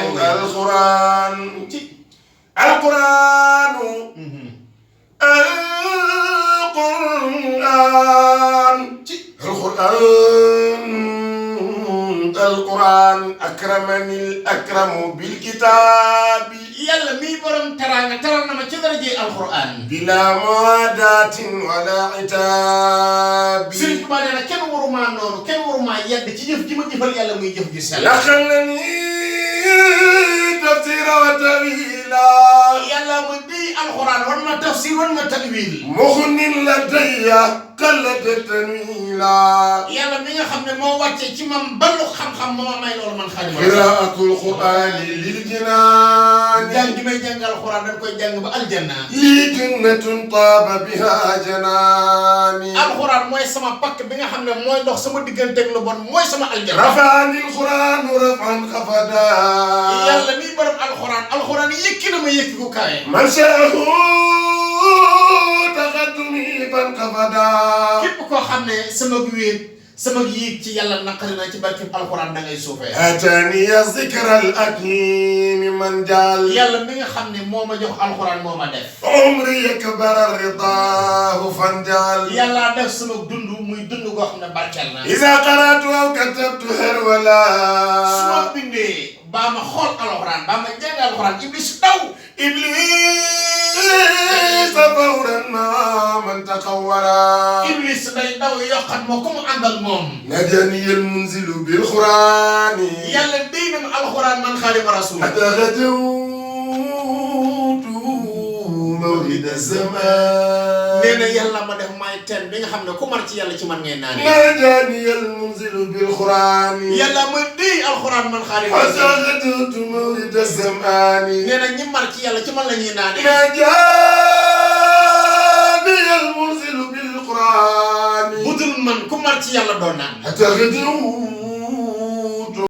القرآن القرآن القرآن أكرمني الأكرم بالكتاب يلا مي برم ترانا ما تدرجي القرآن بلا موادات ولا عتاب سيرك بالنا كن ورما نور كن ورما يد تجيف كيما جيفال يلا مي جيف جسال لخلني تفسير وتأويلا يلا مدي القرآن ورما تفسير ورما تأويل مخن لدي قلت تنويلا يلا ميغا خامني مو واتي ci mam ballu xam xam mo may lolu man xadim قراءة القرآن للجنان jang gi may jangal alquran dañ koy jang ba aljanna لي جنة طاب بها جناني alquran moy sama pak bi nga xamne moy dox sama digënté ak lu bon moy sama aljanna رفعني القرآن رفعا خفدا yalla mi borom alquran yekina ma yekku kay من شاءه تقدمي فانقفدا képp koo xam ne sama wéet sama yéeg ci yàlla naqari na ci barke alquran da ngay suufee أتاني الذكر الأكيم من جال yàlla mi nga xam ne moo ma jox alquran moo ma def عمري يكبر الرضاه فانجال yàlla def sama dund muy dund goo xam ne barkeel na إذا قرأت أو كتبت هرولا su ma bindee baa ma xool alquran baa ma jàng alquran iblis daw إبليس فورا ما من تقورا iblis day daw yokkat moo ko mu àndal moom نجاني المنزل بالقرآن yàlla déy na ma alquran man xaadimu rasul حتى غدوت مولد الزمان nee na yàlla ma def may teen bi nga xam ne ku mar ci yàlla ci man ngay naan نجاني المنزل بالقرآن yàlla ma déy alquran man xaadimu حتى rasul غدوت مولد الزمان nee na ñi mar ci yàlla ci man la ñuy naan نجاني المنزل بالقرآن budul man ku mar ci yàlla doon naan حتى غدوت